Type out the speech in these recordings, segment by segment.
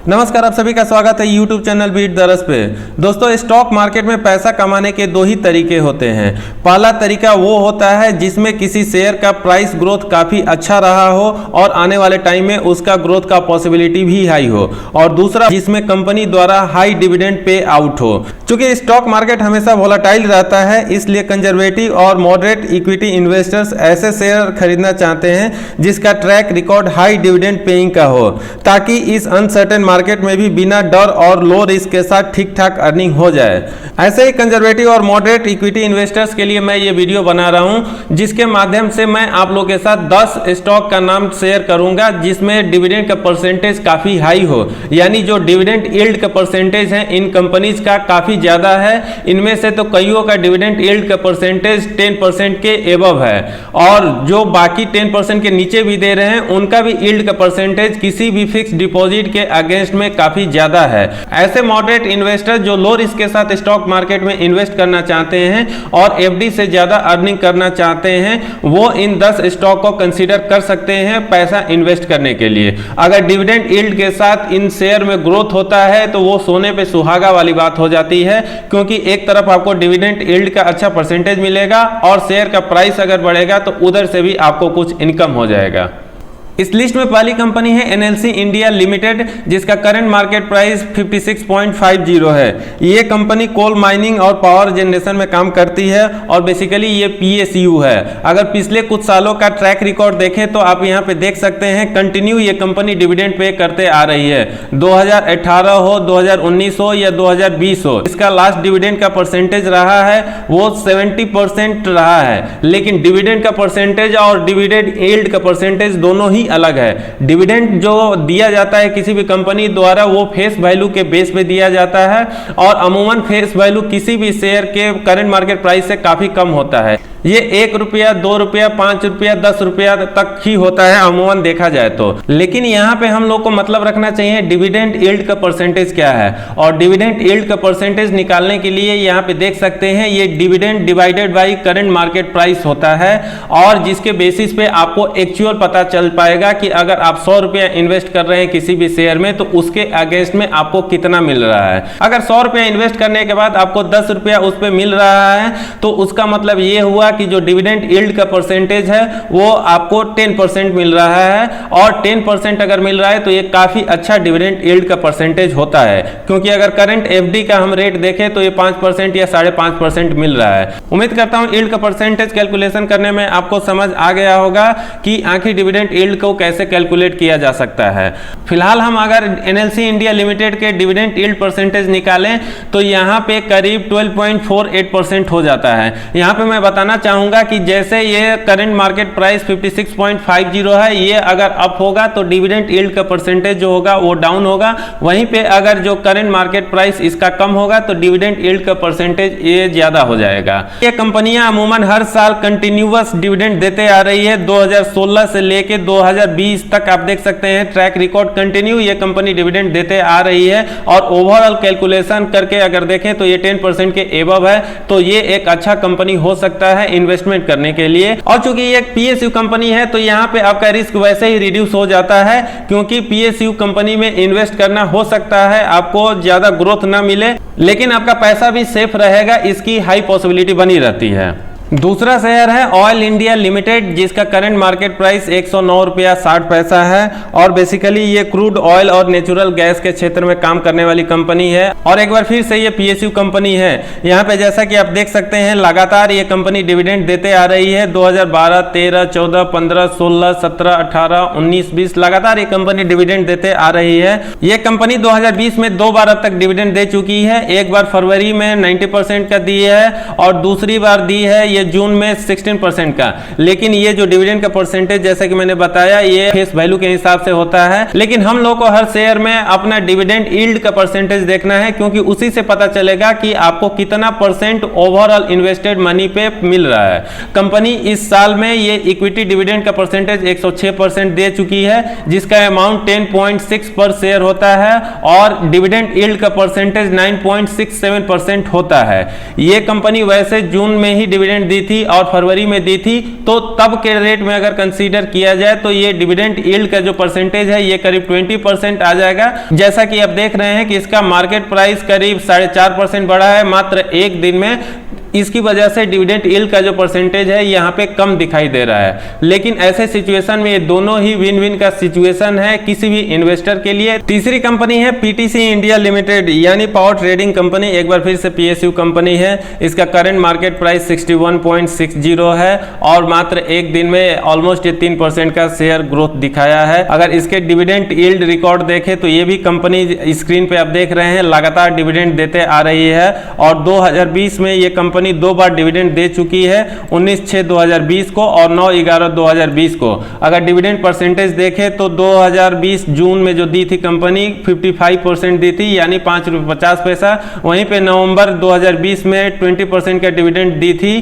नमस्कार, आप सभी का स्वागत है YouTube चैनल बीट द रस पे। दोस्तों, स्टॉक मार्केट में पैसा कमाने के दो ही तरीके होते हैं। पहला तरीका वो होता है जिसमें किसी शेयर का प्राइस ग्रोथ काफ़ी अच्छा रहा हो और आने वाले टाइम में उसका ग्रोथ का पॉसिबिलिटी भी हाई हो, और दूसरा जिसमें कंपनी द्वारा हाई डिविडेंड पे आउट हो। चूंकि स्टॉक मार्केट हमेशा वोलाटाइल रहता है, इसलिए कंजर्वेटिव और मॉडरेट इक्विटी इन्वेस्टर्स ऐसे शेयर खरीदना चाहते हैं जिसका track record high dividend paying का हो, ताकि इस अनसर्टेन मार्केट में भी बिना डर और लो रिस्क के साथ ठीक ठाक अर्निंग हो जाए। ऐसे ही कंजर्वेटिव और मॉडरेट इक्विटी इन्वेस्टर्स के लिए मैं ये वीडियो बना रहा हूं, जिसके माध्यम से मैं आप लोगों के साथ 10 स्टॉक का नाम शेयर करूंगा जिसमें डिविडेंड का परसेंटेज काफी हाई हो, यानी जो डिविडेंड यील्ड का परसेंटेज है इन कंपनीज का काफी ज्यादा है। इनमें से तो कईयों का डिविडेंड यील्ड का परसेंटेज 10% के एबव है, और जो बाकी 10% के नीचे भी दे रहे हैं उनका भी यील्ड का परसेंटेज किसी भी फिक्स डिपॉजिट के अगेंस्ट में काफी ज्यादा है। ऐसे मॉडरेट इन्वेस्टर जो लो रिस्क के साथ स्टॉक मार्केट में इन्वेस्ट करना चाहते हैं और एफडी से ज्यादा अर्निंग करना चाहते हैं, वो इन 10 स्टॉक को कंसीडर कर सकते हैं पैसा इन्वेस्ट करने के लिए। अगर डिविडेंड यील्ड के साथ इन शेयर में ग्रोथ होता है तो वो सोने पे सुहागा वाली बात हो जाती है, क्योंकि एक तरफ आपको डिविडेंड यील्ड का अच्छा परसेंटेज मिलेगा और शेयर का प्राइस अगर बढ़ेगा तो उधर से भी आपको कुछ इनकम हो जाएगा। इस लिस्ट में पहली कंपनी है एनएलसी इंडिया लिमिटेड, जिसका करंट मार्केट प्राइस 56.50 है। ये कंपनी कोल माइनिंग और पावर जनरेशन में काम करती है और बेसिकली ये पीएसयू है। अगर पिछले कुछ सालों का ट्रैक रिकॉर्ड देखें तो आप यहाँ पे देख सकते हैं कंटिन्यू ये कंपनी डिविडेंड पे करते आ रही है। 2018 हो, 2019 हो या 2020 हो, इसका लास्ट डिविडेंड का परसेंटेज रहा है वो 70% रहा है। लेकिन डिविडेंड का परसेंटेज और डिविडेंड यील्ड का परसेंटेज दोनों ही अलग है। डिविडेंड जो दिया जाता है किसी भी कंपनी द्वारा वो फेस वैल्यू के बेस पे दिया जाता है, और अमूमन फेस वैल्यू किसी भी शेयर के करंट मार्केट प्राइस से काफी कम होता है। ये 1 रुपया, 2 रुपया, 5 रुपया, 10 रुपया तक ही होता है अमूमन देखा जाए तो। लेकिन यहाँ पे हम लोग को मतलब रखना चाहिए डिविडेंड यील्ड का परसेंटेज क्या है, और डिविडेंड यील्ड का परसेंटेज निकालने के लिए यहाँ पे देख सकते हैं ये dividend divided by current market price होता है, और जिसके बेसिस पे आपको एक्चुअल पता चल पाएगा कि अगर आप 100 रुपया इन्वेस्ट कर रहे हैं किसी भी शेयर में तो उसके अगेंस्ट में आपको कितना मिल रहा है। अगर 100 रुपया इन्वेस्ट करने के बाद आपको 10 रुपया उस पर मिल रहा है तो उसका मतलब ये हुआ कि जो डिविडेंड यील्ड का परसेंटेज है वो आपको 10% मिल रहा है, और 10% अगर मिल रहा है तो ये काफी अच्छा डिविडेंड यील्ड का परसेंटेज होता है, क्योंकि अगर करंट एफडी का हम रेट देखें तो ये 5% या 5.5% मिल रहा है। उम्मीद करता हूं यील्ड का परसेंटेज कैलकुलेशन करने में आपको समझ आ गया होगा कि आखिर डिविडेंड यील्ड को कैसे कैलकुलेट किया जा सकता है। फिलहाल हम अगर एनएलसी इंडिया लिमिटेड के डिविडेंड यील्ड परसेंटेज निकालें तो यहाँ पे करीब 12.48% हो जाता है। यहाँ पे मैं बताना चाहूंगा कि जैसे ये करंट मार्केट प्राइस 56.50 है, ये अगर अप होगा तो डिविडेंड यील्ड का परसेंटेज जो होगा वो डाउन होगा। वहीं पे अगर जो करंट मार्केट प्राइस इसका कम होगा तो डिविडेंड यील्ड का परसेंटेज ये ज्यादा हो जाएगा। ये कंपनियां अमूमन हर साल कंटिन्यूअस डिविडेंड देते आ रही है। 2016 से लेके 2020 तक आप देख सकते हैं ट्रैक रिकॉर्ड कंटिन्यू ये कंपनी डिविडेंड देते आ रही है, और ओवरऑल कैलकुलेशन करके अगर देखें तो ये 10% के एबव है, तो ये एक अच्छा कंपनी हो सकता है इन्वेस्टमेंट करने के लिए। और चूंकि ये एक पीएसयू कंपनी है तो यहाँ पे आपका रिस्क वैसे ही रिड्यूस हो जाता है, क्योंकि पीएसयू कंपनी में इन्वेस्ट करना हो सकता है आपको ज्यादा ग्रोथ ना मिले, लेकिन आपका पैसा भी सेफ रहेगा, इसकी हाई पॉसिबिलिटी बनी रहती है। दूसरा शेयर है ऑयल इंडिया लिमिटेड, जिसका करंट मार्केट प्राइस 109 रुपया 60 पैसा है, और बेसिकली ये क्रूड ऑयल और नेचुरल गैस के क्षेत्र में काम करने वाली कंपनी है, और एक बार फिर से ये पीएसयू कंपनी है। यहाँ पे जैसा कि आप देख सकते हैं लगातार ये कंपनी डिविडेंड देते आ रही है। 2012, 13, 14, 15, 16, 17, 18, 19, 20 लगातार ये कंपनी डिविडेंड देते आ रही है। ये कंपनी 2020 में 2 बार अब तक डिविडेंड दे चुकी है। एक बार फरवरी में 90% का दी है, और दूसरी बार दी है जून में 16% का। लेकिन ये जो डिविडेंड का परसेंटेज जैसे कि मैंने बताया ये फेस वैल्यू के हिसाब से होता है, लेकिन हम लोग को हर शेयर में अपना डिविडेंड यील्ड का परसेंटेज देखना है, क्योंकि उसी से पता चलेगा कि आपको कितना परसेंट ओवरऑल इन्वेस्टेड मनी पे मिल रहा है। कंपनी इस साल में ये इक्विटी डिविडेंड का परसेंटेज 106% दे चुकी है, जिसका अमाउंट 10.6 पर शेयर होता है, और डिविडेंड यील्ड का परसेंटेज 9.67% होता है। ये कंपनी वैसे जून में ही डिविडेंड दी थी और फरवरी में दी थी, तो तब के रेट में अगर कंसीडर किया जाए तो ये डिविडेंड यील्ड का जो परसेंटेज है ये करीब 20% आ जाएगा। जैसा कि आप देख रहे हैं कि इसका मार्केट प्राइस करीब 4.5% बढ़ा है मात्र एक दिन में। इसकी वजह से डिविडेंड यील्ड का जो परसेंटेज है यहाँ पे कम दिखाई दे रहा है, लेकिन ऐसे सिचुएशन में ये दोनों ही विन विन का सिचुएशन है किसी भी इन्वेस्टर के लिए। तीसरी कंपनी है पीटीसी इंडिया लिमिटेड यानी पावर ट्रेडिंग कंपनी, एक बार फिर से पीएसयू कंपनी है। इसका करंट मार्केट प्राइस 61.60 है और मात्र एक दिन में ऑलमोस्ट 3% का शेयर ग्रोथ दिखाया है। अगर इसके डिविडेंड यील्ड रिकॉर्ड देखें तो ये भी कंपनी स्क्रीन पे आप देख रहे हैं लगातार डिविडेंड देते आ रही है और 2020 में ये कंपनी 2 बार डिविडेंड दे चुकी है, 19/6/2020 को और 9/11/2020 को। अगर डिविडेंड परसेंटेज देखें तो 2020 जून में जो दी थी कंपनी 55% दी थी यानी ₹5.50। वहीं पे नवंबर 2020 में 20% का डिविडेंड दी थी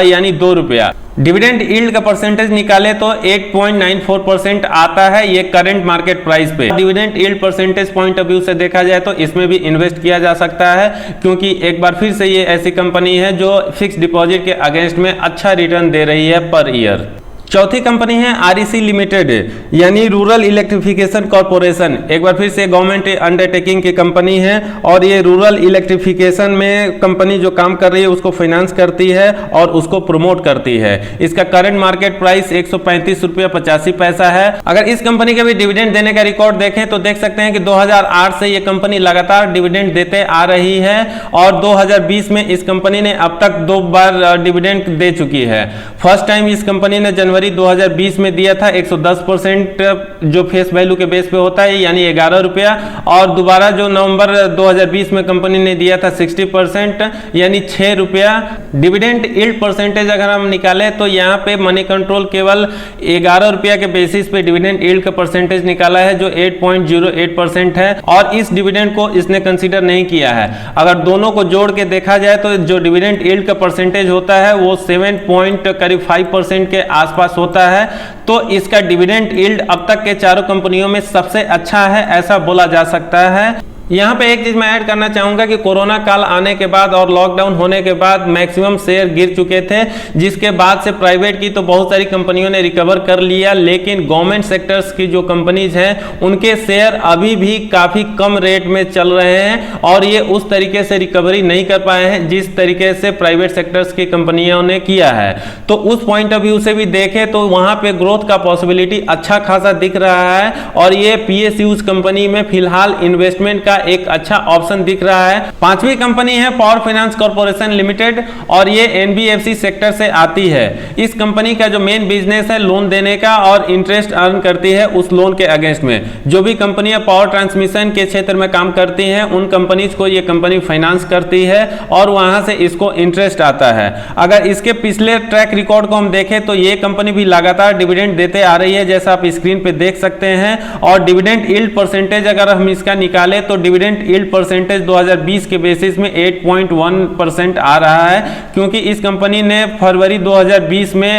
यानी ₹2। डिविडेंड यील्ड का परसेंटेज निकाले तो 8.94% आता है ये करंट मार्केट प्राइस पे। Dividend yield percentage point of view से देखा जाए तो इसमें भी इन्वेस्ट किया जा सकता है, क्योंकि एक बार फिर से ये ऐसी कंपनी है जो फिक्स डिपॉजिट के अगेंस्ट में अच्छा रिटर्न दे रही है पर ईयर। चौथी कंपनी है आरईसी लिमिटेड यानी रूरल इलेक्ट्रिफिकेशन कॉर्पोरेशन। एक बार फिर से गवर्नमेंट अंडरटेकिंग की कंपनी है और ये रूरल इलेक्ट्रिफिकेशन में कंपनी जो काम कर रही है उसको फाइनेंस करती है और उसको प्रमोट करती है। इसका करंट मार्केट प्राइस ₹135.85 है। अगर इस कंपनी का भी डिविडेंड देने का रिकॉर्ड देखें तो देख सकते हैं कि 2008 से ये कंपनी लगातार डिविडेंड देते आ रही है और 2020 में इस कंपनी ने अब तक 2 बार डिविडेंड दे चुकी है। फर्स्ट टाइम इस कंपनी ने जनवरी 2020 में दिया था 110% जो फेस वैल्यू के बेस पे होता है यानी ₹11 और दोबारा जो नवंबर 2020 में कंपनी ने दिया था 60% यानी ₹6। डिविडेंड यील्ड परसेंटेज अगर हम निकालें तो यहाँ पे मनी कंट्रोल केवल ₹11 के बेसिस पे डिविडेंड यील्ड का परसेंटेज निकाला है जो 8.08% है और इस डिविडेंड को इसने कंसीडर नहीं किया है। अगर दोनों को जोड़ के देखा जाए तो जो डिविडेंड यील्ड का परसेंटेज होता है वो 7.5% के आसपास होता है। तो इसका डिविडेंड यील्ड अब तक के चारों कंपनियों में सबसे अच्छा है ऐसा बोला जा सकता है। यहाँ पे एक चीज मैं ऐड करना चाहूंगा कि कोरोना काल आने के बाद और लॉकडाउन होने के बाद मैक्सिमम शेयर गिर चुके थे, जिसके बाद से प्राइवेट की तो बहुत सारी कंपनियों ने रिकवर कर लिया, लेकिन गवर्नमेंट सेक्टर्स की जो कंपनीज हैं उनके शेयर अभी भी काफी कम रेट में चल रहे हैं और ये उस तरीके से रिकवरी नहीं कर पाए हैं जिस तरीके से प्राइवेट सेक्टर्स की कंपनियों ने किया है। तो उस पॉइंट ऑफ व्यू से भी देखें तो वहां पे ग्रोथ का पॉसिबिलिटी अच्छा खासा दिख रहा है और ये पीएसयूज कंपनी में फिलहाल इन्वेस्टमेंट का एक अच्छा ऑप्शन दिख रहा है। पांचवी कंपनी है पावर फाइनेंस कॉर्पोरेशन लिमिटेड और ये एनबीएफसी सेक्टर से आती है। इस कंपनी का जो मेन बिजनेस है लोन देने का और इंटरेस्ट अर्न करती है उस लोन के अगेंस्ट में। जो भी कंपनियां पावर ट्रांसमिशन के क्षेत्र में काम करती हैं उन कंपनीज को ये कंपनी फाइनेंस करती है और वहां से इसको इंटरेस्ट आता है। अगर इसके पिछले ट्रैक रिकॉर्ड को हम देखें तो ये कंपनी भी लगातार डिविडेंड देते आ रही है जैसा आप स्क्रीन पे देख सकते हैं और डिविडेंड यील्ड परसेंटेज अगर हम इसका निकालें तो डिविडेंड यील्ड परसेंटेज 2020 के बेसिस में 8.1% आ रहा है, क्योंकि इस कंपनी ने फरवरी 2020 में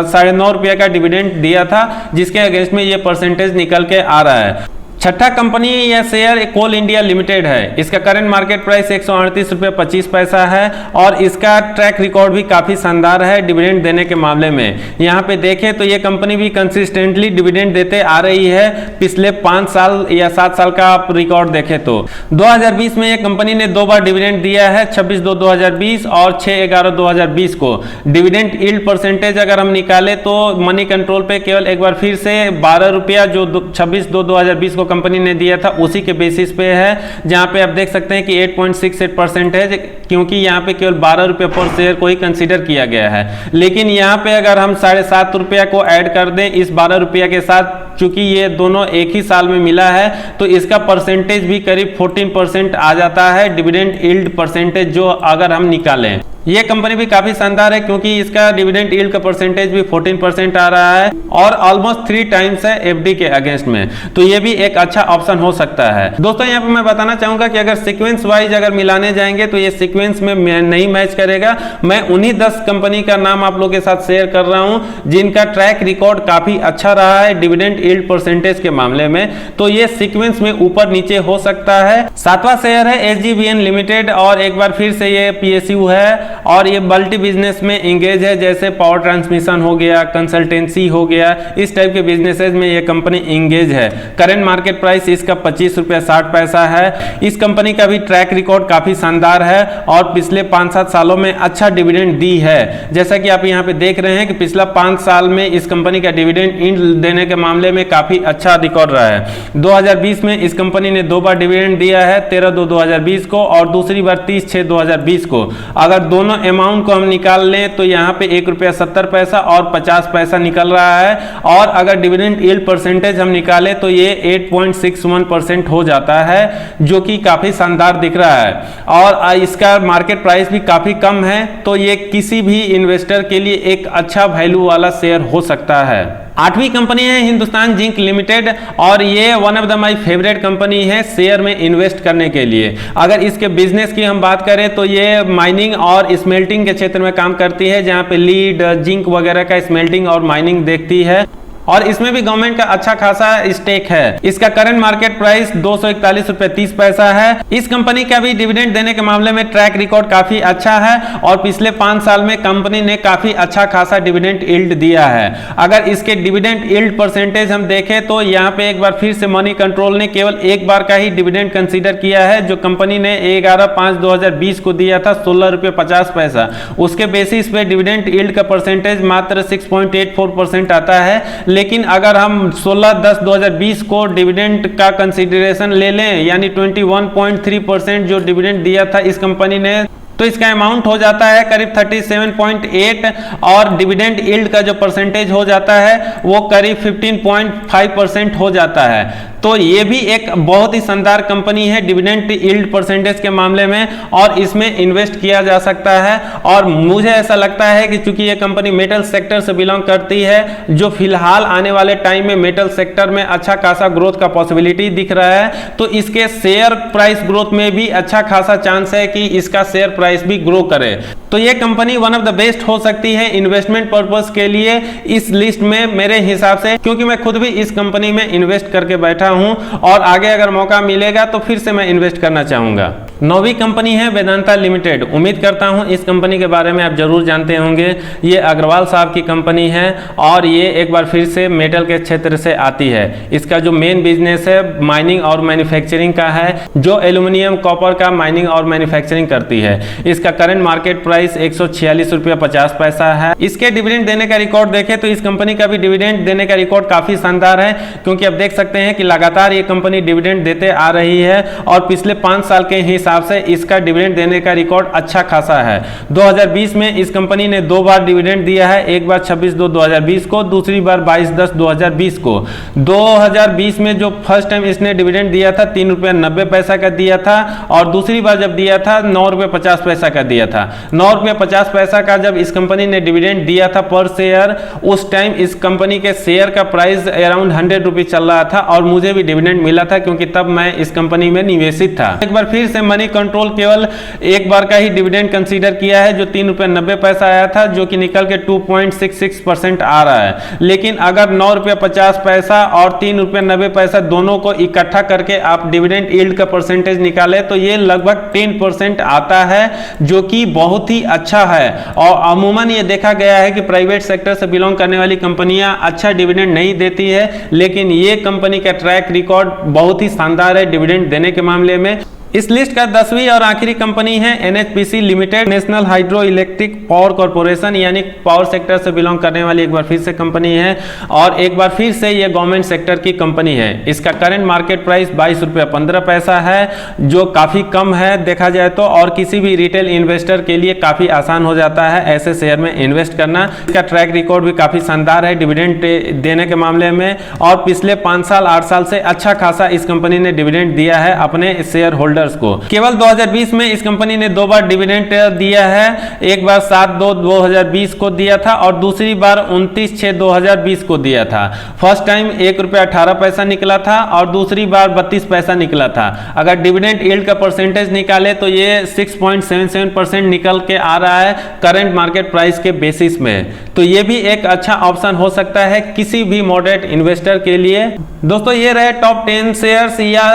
₹9.5 का डिविडेंड दिया था जिसके अगेंस्ट में ये परसेंटेज निकल के आ रहा है। छठा कंपनी या शेयर कोल इंडिया लिमिटेड है। इसका करंट मार्केट प्राइस ₹138.25 है और इसका ट्रैक रिकॉर्ड भी काफी शानदार है डिविडेंड देने के मामले में। यहाँ पे देखें तो ये कंपनी भी कंसिस्टेंटली डिविडेंड देते आ रही है पिछले 5 साल या 7 साल का आप रिकॉर्ड देखें तो। 2020 में ये कंपनी ने 2 बार डिविडेंड दिया है, 26/2/2020 और 6/11/2020 को। डिविडेंड यील्ड परसेंटेज अगर हम निकाले तो मनी कंट्रोल पे केवल एक बार फिर से ₹12 जो 26/2/2020 को कंपनी ने दिया था उसी के बेसिस पे है, जहां पे आप देख सकते हैं कि 8.68% है, क्योंकि यहां पे केवल ₹12 पर शेयर को ही कंसीडर किया गया है। लेकिन यहां पे अगर हम ₹7.5 को ऐड कर दें इस ₹12 के साथ, चूंकि ये दोनों एक ही साल में मिला है तो इसका परसेंटेज भी करीब 14% आ जाता है डिविडेंड यील्ड परसेंटेज जो अगर हम निकालें। ये कंपनी भी काफी शानदार है क्योंकि इसका डिविडेंड यील्ड का परसेंटेज भी 14% आ रहा है और ऑलमोस्ट 3 टाइम्स है एफडी के अगेंस्ट में, तो ये भी एक अच्छा ऑप्शन हो सकता है। दोस्तों यहाँ पे मैं बताना चाहूंगा कि अगर सीक्वेंस वाइज अगर मिलाने जाएंगे तो ये सीक्वेंस में नहीं मैच करेगा। मैं उन्हीं 10 कंपनी का नाम आप लोगों के साथ शेयर कर रहा हूं जिनका ट्रैक रिकॉर्ड काफी अच्छा रहा है डिविडेंड यील्ड परसेंटेज के मामले में, तो ये सीक्वेंस में ऊपर नीचे हो सकता है। 7वां शेयर है एसजीवीएन लिमिटेड और एक बार फिर से ये पीएसयू है और ये मल्टी बिजनेस में इंगेज है, जैसे पावर ट्रांसमिशन हो गया, कंसल्टेंसी हो गया, इस टाइप के बिजनेसेस में ये कंपनी इंगेज है। करंट मार्केट प्राइस इसका 25 रुपया 60 पैसा है। इस कंपनी का भी ट्रैक रिकॉर्ड काफी शानदार है और पिछले 5-7 सालों में अच्छा डिविडेंड दी है। जैसा कि आप यहाँ पे देख रहे हैं कि पिछला 5 साल में इस कंपनी का डिविडेंड यील्ड देने के मामले में काफी अच्छा रिकॉर्ड रहा है। 2020 में इस कंपनी ने 2 बार डिविडेंड दिया है, 13/2/2020 को और दूसरी बार 30/6/2020 को। अगर दोनों अमाउंट को हम निकाल लें तो यहाँ पे 1 रुपया 70 पैसा और 50 पैसा निकल रहा है, और अगर डिविडेंड यील्ड परसेंटेज हम निकालें तो ये 8.61% हो जाता है, जो कि काफी शानदार दिख रहा है। और इसका मार्केट प्राइस भी काफी कम है, तो ये किसी भी इन्वेस्टर के लिए एक अच्छा वैल्यू वाला शेयर हो सकता है। 8वीं कंपनी है हिंदुस्तान जिंक लिमिटेड, और ये one of the my favourite company है शेयर में इन्वेस्ट करने के लिए। अगर इसके बिजनेस की हम बात करें तो ये माइनिंग और स्मेल्टिंग के क्षेत्र में काम करती है, जहां पे लीड, जिंक वगैरह का स्मेल्टिंग और माइनिंग देखती है, और इसमें भी गवर्नमेंट का अच्छा खासा स्टेक है। इसका करंट मार्केट प्राइस 241 रुपये 30 पैसा है। इस कंपनी का भी डिविडेंड देने के मामले में ट्रैक रिकॉर्ड काफी अच्छा है, और पिछले 5 साल में कंपनी ने काफी अच्छा खासा डिविडेंड यील्ड दिया है। अगर इसके डिविडेंड यील्ड परसेंटेज हम देखें तो यहाँ पे एक बार फिर से मनी कंट्रोल ने केवल एक बार का ही डिविडेंड कंसीडर किया है, जो कंपनी ने 11/5/2020 को दिया था 16 रुपये 50 पैसा। उसके बेसिस पे डिविडेंड यील्ड का परसेंटेज मात्र 6.84% आता है। लेकिन अगर हम 16/10/2020 को डिविडेंड का कंसीडरेशन ले लें, यानी 21.3% जो डिविडेंड दिया था इस कंपनी ने, तो इसका अमाउंट हो जाता है करीब 37.8, और डिविडेंड यील्ड का जो परसेंटेज हो जाता है वो करीब 15.5% हो जाता है। तो ये भी एक बहुत ही शानदार कंपनी है डिविडेंड यील्ड परसेंटेज के मामले में, और इसमें इन्वेस्ट किया जा सकता है। और मुझे ऐसा लगता है कि चूंकि ये कंपनी मेटल सेक्टर से बिलोंग करती है, जो फिलहाल आने वाले टाइम में मेटल सेक्टर में अच्छा खासा ग्रोथ का पॉसिबिलिटी दिख रहा है, तो इसके शेयर प्राइस ग्रोथ में भी अच्छा खासा चांस है कि इसका शेयर प्राइस भी ग्रो करे। तो ये company one of the best हो सकती है इन्वेस्टमेंट पर्पस के लिए इस लिस्ट में मेरे हिसाब से, क्योंकि मैं खुद भी इस कंपनी में इन्वेस्ट करके बैठा हूं, और आगे अगर मौका मिलेगा तो फिर से मैं इन्वेस्ट करना चाहूंगा। 9वीं कंपनी है वेदांता लिमिटेड। उम्मीद करता हूं इस कंपनी के बारे में आप जरूर जानते होंगे। ये अग्रवाल साहब की कंपनी है, और ये एक बार फिर से मेटल के क्षेत्र से आती है। इसका जो मेन बिजनेस है माइनिंग और मैन्युफैक्चरिंग का है, जो एल्यूमिनियम कॉपर का माइनिंग और मैन्युफैक्चरिंग करती है। इसका करंट मार्केट प्राइस 146 रुपया 50 पैसा है। इसके डिविडेंड देने का रिकॉर्ड देखें तो इस कंपनी का भी डिविडेंड देने का रिकॉर्ड काफी शानदार है, क्योंकि आप देख सकते हैं कि लगातार ये कंपनी डिविडेंड देते आ रही है, और पिछले 5 साल के हिसाब से इसका डिविडेंड देने का रिकॉर्ड अच्छा खासा है। 2020 में इस कंपनी ने 2 बार डिविडेंड दिया है, एक बार 26/2/2020 को, दूसरी बार 22/10/2020 को। 2020 में जो फर्स्ट टाइम इसने डिविडेंड दिया था 3 रुपया 90 पैसा का दिया था, और दूसरी बार जब दिया था 9 रुपये 50 पैसा का दिया था। 9 रुपये 50 पैसा का जब इस कंपनी ने डिविडेंड दिया था पर शेयर, उस टाइम इस कंपनी के शेयर का प्राइस अराउंड 100 रुपये चल रहा था, और मुझे भी डिविडेंड मिला था, क्योंकि तब मैं इस कंपनी में निवेशित था। एक बार फिर से मनी कंट्रोल केवल एक बार का ही डिविडेंड कंसीडर किया है, जो 3 रुपये 90 पैसा आया था, जो कि निकल के 2.66% आ रहा है। लेकिन अगर 9 रुपये 50 पैसा और 3 रुपये 90 पैसा दोनों को इकट्ठा करके आप डिविडेंड यील्ड का परसेंटेज निकाले तो ये लगभग 10% आता है, जो कि बहुत ही अच्छा है। और अमूमन ये देखा गया है कि प्राइवेट सेक्टर से बिलोंग करने वाली कंपनियां अच्छा डिविडेंड नहीं देती है, लेकिन ये कंपनी का ट्रैक रिकॉर्ड बहुत ही शानदार है डिविडेंड देने के मामले में। इस लिस्ट का 10वीं और आखिरी कंपनी है NHPC limited, national hydro electric power corporation, यानी पावर सेक्टर से बिलोंग करने वाली एक बार फिर से कंपनी है, और एक बार फिर से ये गवर्नमेंट सेक्टर की कंपनी है। इसका करंट मार्केट प्राइस 22 रुपया 15 पैसा है, जो काफी कम है देखा जाए तो, और किसी भी रिटेल इन्वेस्टर के लिए काफी आसान हो जाता है ऐसे शेयर में इन्वेस्ट करना। इसका ट्रैक रिकॉर्ड भी काफी शानदार है डिविडेंड देने के मामले में, और पिछले 5 साल 8 साल से अच्छा खासा इस कंपनी ने डिविडेंड दिया है अपने शेयर होल्डर को। केवल 2020 में इस कंपनी ने 2 बार डिविडेंड दिया है, एक बार 7/2/2020 को दिया था, और दूसरी बार 29/6/2020 को दिया था। फर्स्ट टाइम 1 रुपया 18 पैसा निकला था, और दूसरी बार 32 पैसा निकला था। अगर डिविडेंड यील्ड का परसेंटेज निकाले तो ये 6.77% निकल के आ रहा है करंट मार्केट प्राइस के बेसिस में। तो ये भी एक अच्छा ऑप्शन हो सकता है किसी भी मॉडरेट इन्वेस्टर के लिए। दोस्तों, ये रहे टॉप 10 शेयर्स या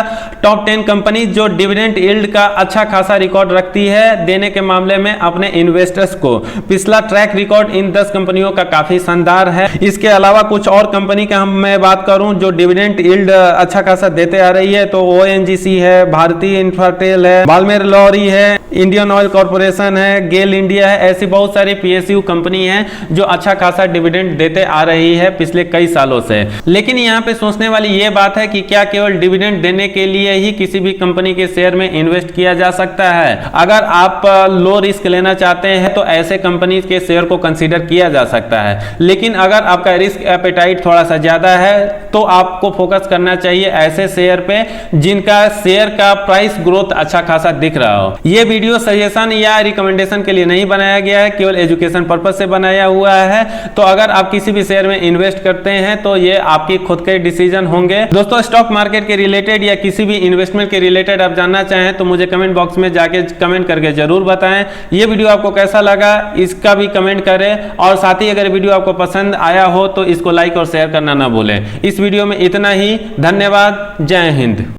टॉप 10 कंपनी जो डिविडेंड डिविडेंड यील्ड का अच्छा खासा रिकॉर्ड रखती है देने के मामले में अपने इन्वेस्टर्स को। पिछला ट्रैक रिकॉर्ड इन 10 कंपनियों का काफी शानदार है। इसके अलावा कुछ और कंपनी का मैं बात करूं जो डिविडेंड यील्ड अच्छा खासा देते आ रही है तो ओएनजीसी है, भारतीय इन्फ्राटेल है, बाल्मेर लॉरी है, इंडियन ऑयल कॉर्पोरेशन है, गेल इंडिया है। ऐसी बहुत सारी पीएसयू कंपनी है जो अच्छा खासा डिविडेंड देते आ रही है पिछले कई सालों से। लेकिन यहाँ पे सोचने वाली ये बात है कि क्या केवल डिविडेंड देने के लिए ही किसी भी कंपनी के शेयर में इन्वेस्ट किया जा सकता है? अगर आप लो रिस्क लेना चाहते हैं तो ऐसे कंपनी के शेयर को कंसीडर किया जा सकता है। लेकिन अगर आपका रिस्क एपेटाइट थोड़ा सा ज्यादा है तो आपको फोकस करना चाहिए ऐसे शेयर पे जिनका शेयर का प्राइस ग्रोथ अच्छा खासा दिख रहा हो। ये वीडियो सजेशन या रिकमेंडेशन के लिए नहीं बनाया गया है, केवल एजुकेशन पर्पस से बनाया हुआ है। तो अगर आप किसी भी शेयर में इन्वेस्ट करते हैं तो ये आपकी खुद के डिसीजन होंगे। दोस्तों, स्टॉक मार्केट के रिलेटेड या किसी भी इन्वेस्टमेंट के रिलेटेड आप जानना चाहें तो मुझे कमेंट बॉक्स में जाके कमेंट करके जरूर बताएं। ये वीडियो आपको कैसा लगा इसका भी कमेंट करें और साथ ही अगर वीडियो आपको पसंद आया हो तो इसको लाइक और शेयर करना ना भूलें। इस वीडियो में इतना ही। धन्यवाद। जय हिंद।